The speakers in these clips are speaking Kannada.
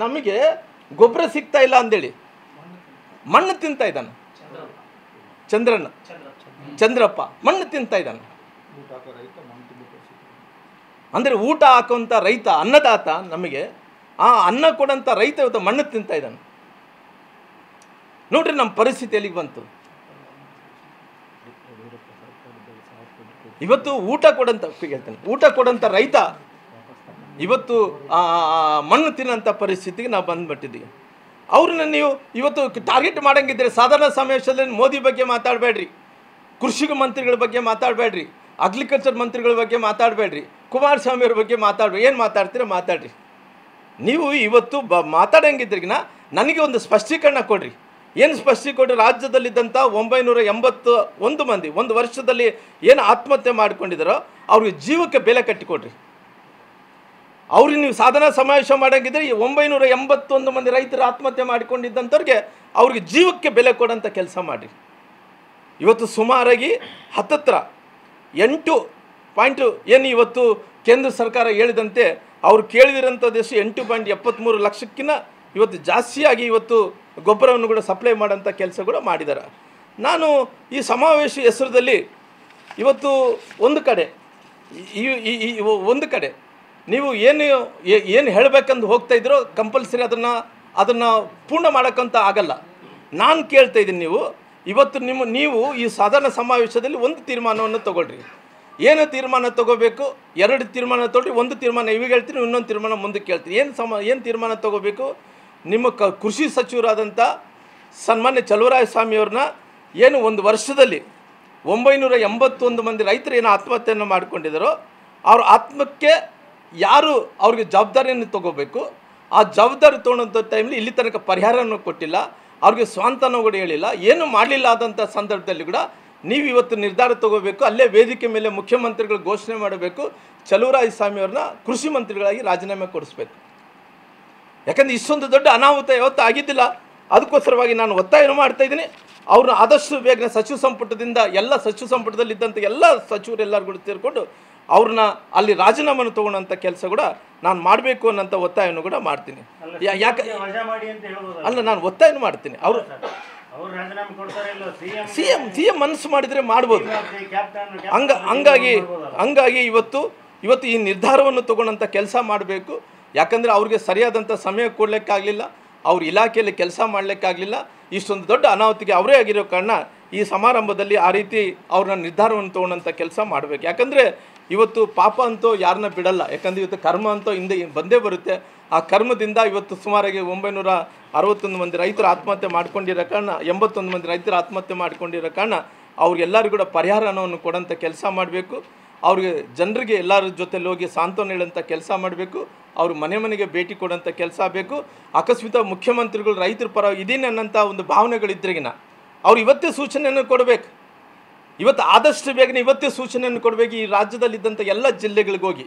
ನಮಗೆ ಗೊಬ್ಬರ ಸಿಗ್ತಾ ಇಲ್ಲ ಅಂದೇಳಿ ಮಣ್ಣು ತಿಂತಾ ಇದ್ದಾನೆ. ಚಂದ್ರಪ್ಪ ಮಣ್ಣು ತಿಂತಾ ಇದ್ದಾನೆ. ಅಂದರೆ ಊಟ ಹಾಕುವಂಥ ರೈತ, ಅನ್ನದಾತ, ನಮಗೆ ಆ ಅನ್ನ ಕೊಡೋಂಥ ರೈತ ಇವತ್ತು ಮಣ್ಣು ತಿಂತಾ ಇದ್ದಾನೆ. ನೋಡ್ರಿ ನಮ್ಮ ಪರಿಸ್ಥಿತಿ ಎಲ್ಲಿಗೆ ಬಂತು. ಇವತ್ತು ಊಟ ಕೊಡೋಂಥ ರೈತ ಇವತ್ತು ಮಣ್ಣು ತಿನ್ನೋಂಥ ಪರಿಸ್ಥಿತಿಗೆ ನಾವು ಬಂದುಬಿಟ್ಟಿದ್ದೀವಿ. ಅವ್ರನ್ನ ನೀವು ಇವತ್ತು ಟಾರ್ಗೆಟ್ ಮಾಡೋಂಗಿದ್ರೆ ಸಾಧಾರಣ ಸಮಾವೇಶದಲ್ಲಿ ಮೋದಿ ಬಗ್ಗೆ ಮಾತಾಡಬೇಡ್ರಿ, ಕೃಷಿ ಮಂತ್ರಿಗಳ ಬಗ್ಗೆ ಮಾತಾಡಬೇಡ್ರಿ, ಅಗ್ರಿಕಲ್ಚರ್ ಮಂತ್ರಿಗಳ ಬಗ್ಗೆ ಮಾತಾಡಬೇಡ್ರಿ, ಕುಮಾರಸ್ವಾಮಿ ಅವ್ರ ಬಗ್ಗೆ ಮಾತಾಡ್ರಿ. ಏನು ಮಾತಾಡ್ತೀರ ಮಾತಾಡ್ರಿ. ನೀವು ಇವತ್ತು ಮಾತಾಡೋಂಗಿದ್ರಿಗಿನ ನನಗೆ ಒಂದು ಸ್ಪಷ್ಟೀಕರಣ ಕೊಡ್ರಿ. ಏನು ಸ್ಪಷ್ಟೀಕರಣ? ರಾಜ್ಯದಲ್ಲಿದ್ದಂಥ 981 ಮಂದಿ ಒಂದು ವರ್ಷದಲ್ಲಿ ಏನು ಆತ್ಮಹತ್ಯೆ ಮಾಡ್ಕೊಂಡಿದ್ದಾರೋ ಅವ್ರಿಗೆ ಜೀವಕ್ಕೆ ಬೆಲೆ ಕಟ್ಟಿಕೊಡ್ರಿ. ಅವ್ರಿಗೆ ನೀವು ಸಾಧನಾ ಸಮಾವೇಶ ಮಾಡೋಂಗಿದ್ರೆ 981 ಮಂದಿ ರೈತರು ಆತ್ಮಹತ್ಯೆ ಮಾಡಿಕೊಂಡಿದ್ದಂಥವ್ರಿಗೆ ಅವ್ರಿಗೆ ಜೀವಕ್ಕೆ ಬೆಲೆ ಕೊಡೋಂಥ ಕೆಲಸ ಮಾಡಿರಿ. ಇವತ್ತು ಸುಮಾರಾಗಿ ಹತ್ತತ್ರ 8 ಪಾಯಿಂಟು ಏನು ಇವತ್ತು ಕೇಂದ್ರ ಸರ್ಕಾರ ಹೇಳಿದಂತೆ ಅವ್ರು ಕೇಳಿದಿರೋಂಥದ್ದು 8.73 ಲಕ್ಷಕ್ಕಿಂತ ಇವತ್ತು ಜಾಸ್ತಿಯಾಗಿ ಇವತ್ತು ಗೊಬ್ಬರವನ್ನು ಕೂಡ ಸಪ್ಲೈ ಮಾಡೋಂಥ ಕೆಲಸ ಕೂಡ ಮಾಡಿದ್ದಾರೆ. ನಾನು ಈ ಸಮಾವೇಶ ಹೆಸರಲ್ಲಿ ಇವತ್ತು ಒಂದು ಕಡೆ ನೀವು ಏನು ಹೇಳಬೇಕಂದು ಹೋಗ್ತಾ ಇದ್ರೋ ಕಂಪಲ್ಸರಿ ಅದನ್ನು ಪೂರ್ಣ ಮಾಡೋಕ್ಕಂತ ಆಗಲ್ಲ. ನಾನು ಕೇಳ್ತಾ ಇದ್ದೀನಿ, ಇವತ್ತು ನೀವು ಈ ಸಾಧಾರಣ ಸಮಾವೇಶದಲ್ಲಿ ಒಂದು ತೀರ್ಮಾನವನ್ನು ತಗೊಳ್ರಿ. ಏನು ತೀರ್ಮಾನ ತಗೋಬೇಕು? 2 ತೀರ್ಮಾನ ತೊಗೊಳ್ರಿ. ಒಂದು ತೀರ್ಮಾನ ಇವಾಗ ಹೇಳ್ತೀನಿ, ಇನ್ನೊಂದು ತೀರ್ಮಾನ ಮುಂದಕ್ಕೆ ಹೇಳ್ತೀನಿ. ಏನು ತೀರ್ಮಾನ ತಗೋಬೇಕು? ನಿಮ್ಮ ಕೃಷಿ ಸಚಿವರಾದಂಥ ಸನ್ಮಾನ್ಯ ಚಲುವರಾಯಸ್ವಾಮಿಯವ್ರನ್ನ ಏನು ಒಂದು ವರ್ಷದಲ್ಲಿ 981 ಮಂದಿ ರೈತರು ಏನು ಆತ್ಮಹತ್ಯೆಯನ್ನು ಮಾಡಿಕೊಂಡಿದ್ದಾರೋ ಅವ್ರ ಆತ್ಮಕ್ಕೆ ಯಾರು ಅವ್ರಿಗೆ ಜವಾಬ್ದಾರಿಯನ್ನು ತಗೋಬೇಕು, ಆ ಜವಾಬ್ದಾರಿ ತೊಗೊಳ್ಳೋಂಥ ಟೈಮಲ್ಲಿ ಇಲ್ಲಿ ತನಕ ಪರಿಹಾರವನ್ನು ಕೊಟ್ಟಿಲ್ಲ, ಅವ್ರಿಗೆ ಸ್ವಾಂತನ ಕೂಡ ಹೇಳಿಲ್ಲ, ಏನು ಮಾಡಲಿಲ್ಲ ಆದಂಥ ಸಂದರ್ಭದಲ್ಲಿ ಕೂಡ ನೀವು ಇವತ್ತು ನಿರ್ಧಾರ ತಗೋಬೇಕು. ಅಲ್ಲೇ ವೇದಿಕೆ ಮೇಲೆ ಮುಖ್ಯಮಂತ್ರಿಗಳು ಘೋಷಣೆ ಮಾಡಬೇಕು, ಚಲುವರಾಯಸ್ವಾಮಿಯವ್ರನ್ನ ಕೃಷಿ ಮಂತ್ರಿಗಳಾಗಿ ರಾಜೀನಾಮೆ ಕೊಡಿಸ್ಬೇಕು. ಯಾಕಂದರೆ ಇಷ್ಟೊಂದು ದೊಡ್ಡ ಅನಾಹುತ ಯಾವತ್ತೂ ಆಗಿದ್ದಿಲ್ಲ. ಅದಕ್ಕೋಸ್ಕರವಾಗಿ ನಾನು ಒತ್ತಾಯ ಮಾಡ್ತಾಯಿದ್ದೀನಿ. ಅವ್ರನ್ನ ಆದಷ್ಟು ಬೇಗನೆ ಸಚಿವ ಸಂಪುಟದಲ್ಲಿದ್ದಂಥ ಎಲ್ಲ ಸಚಿವರೆಲ್ಲರೂ ಕೂಡ ಸೇರಿಕೊಂಡು ಅವ್ರನ್ನ ಅಲ್ಲಿ ರಾಜೀನಾಮೆಯನ್ನು ತೊಗೊಳ್ಳೋಂಥ ಕೆಲಸ ಕೂಡ ನಾನು ಮಾಡಬೇಕು ಅನ್ನೋಂಥ ಒತ್ತಾಯವನ್ನು ಕೂಡ ಮಾಡ್ತೀನಿ. ಯಾಕೆ ಅಲ್ಲ, ನಾನು ಒತ್ತಾಯ ಮಾಡ್ತೀನಿ. ಅವರು ಸಿ ಎಂ ಮನಸ್ಸು ಮಾಡಿದರೆ ಮಾಡ್ಬೋದು. ಹಂಗಾಗಿ ಇವತ್ತು ಈ ನಿರ್ಧಾರವನ್ನು ತೊಗೊಳ್ಳೋಂಥ ಕೆಲಸ ಮಾಡಬೇಕು. ಯಾಕಂದರೆ ಅವ್ರಿಗೆ ಸರಿಯಾದಂಥ ಸಮಯ ಕೊಡಲಿಕ್ಕಾಗಲಿಲ್ಲ, ಅವ್ರ ಇಲಾಖೆಯಲ್ಲಿ ಕೆಲಸ ಮಾಡಲಿಕ್ಕಾಗಲಿಲ್ಲ. ಇಷ್ಟೊಂದು ದೊಡ್ಡ ಅನಾಹುತಿಗೆ ಅವರೇ ಆಗಿರೋ ಕಾರಣ ಈ ಸಮಾರಂಭದಲ್ಲಿ ಆ ರೀತಿ ಅವ್ರನ್ನ ನಿರ್ಧಾರವನ್ನು ತೊಗೊಳ್ಳೋಂಥ ಕೆಲಸ ಮಾಡಬೇಕು. ಯಾಕಂದರೆ ಇವತ್ತು ಪಾಪ ಅಂತೂ ಯಾರನ್ನ ಬಿಡಲ್ಲ. ಯಾಕಂದರೆ ಇವತ್ತು ಕರ್ಮ ಅಂತೂ ಹಿಂದೆ ಬಂದೇ ಬರುತ್ತೆ. ಆ ಕರ್ಮದಿಂದ ಇವತ್ತು ಸುಮಾರಾಗಿ 961 ಮಂದಿ ರೈತರು ಆತ್ಮಹತ್ಯೆ ಮಾಡ್ಕೊಂಡಿರೋ ಕಾರಣ, 81 ಮಂದಿ ರೈತರು ಆತ್ಮಹತ್ಯೆ ಮಾಡ್ಕೊಂಡಿರೋ ಕಾರಣ ಅವ್ರಿಗೆಲ್ಲರಿಗೂ ಕೂಡ ಪರಿಹಾರವನ್ನು ಕೊಡೋಂಥ ಕೆಲಸ ಮಾಡಬೇಕು. ಅವ್ರಿಗೆ ಜನರಿಗೆ ಎಲ್ಲರ ಜೊತೆಲಿ ಹೋಗಿ ಸಾಂತ್ವನ ಹೇಳೋಂಥ ಕೆಲಸ ಮಾಡಬೇಕು. ಅವ್ರು ಮನೆಗೆ ಭೇಟಿ ಕೊಡೋಂಥ ಕೆಲಸ ಬೇಕು. ಅಕಸ್ಮಾತ್ ಮುಖ್ಯಮಂತ್ರಿಗಳು ರೈತರ ಪರ ಇದೀನಿ ಅನ್ನೋಂಥ ಒಂದು ಭಾವನೆಗಳಿದ್ರೆಗಿನ ಅವ್ರು ಇವತ್ತೇ ಸೂಚನೆಯನ್ನು ಕೊಡಬೇಕು. ಇವತ್ತು ಆದಷ್ಟು ಬೇಗನೆ ಇವತ್ತೇ ಸೂಚನೆಯನ್ನು ಕೊಡಬೇಕು. ಈ ರಾಜ್ಯದಲ್ಲಿದ್ದಂಥ ಎಲ್ಲ ಜಿಲ್ಲೆಗಳಿಗೆ ಹೋಗಿ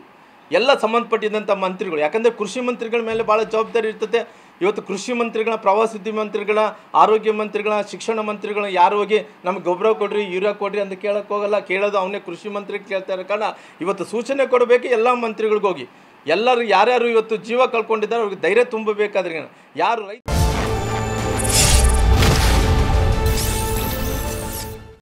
ಎಲ್ಲ ಸಂಬಂಧಪಟ್ಟಿದ್ದಂಥ ಮಂತ್ರಿಗಳು, ಯಾಕಂದರೆ ಕೃಷಿ ಮಂತ್ರಿಗಳ ಮೇಲೆ ಭಾಳ ಜವಾಬ್ದಾರಿ ಇರ್ತದೆ. ಇವತ್ತು ಕೃಷಿ ಮಂತ್ರಿಗಳ, ಪ್ರವಾಸೋದ್ಯಮ ಮಂತ್ರಿಗಳ, ಆರೋಗ್ಯ ಮಂತ್ರಿಗಳ, ಶಿಕ್ಷಣ ಮಂತ್ರಿಗಳ ಯಾರು ಹೋಗಿ ನಮ್ಗೆ ಗೊಬ್ಬರ ಕೊಡ್ರಿ, ಯೂರಿಯಾ ಕೊಡ್ರಿ ಅಂತ ಕೇಳೋಕ್ಕೆ ಹೋಗಲ್ಲ. ಕೇಳೋದು ಅವನೇ ಕೃಷಿ ಮಂತ್ರಿಗೆ ಕೇಳ್ತಾ ಇರೋ ಕಾರಣ ಇವತ್ತು ಸೂಚನೆ ಕೊಡಬೇಕು ಎಲ್ಲ ಮಂತ್ರಿಗಳಿಗೋಗಿ. ಎಲ್ಲರೂ ಯಾರ್ಯಾರು ಇವತ್ತು ಜೀವ ಕಳ್ಕೊಂಡಿದ್ದಾರೆ ಅವ್ರಿಗೆ ಧೈರ್ಯ ತುಂಬಬೇಕಾದ್ರೆ ಯಾರು ರೈತ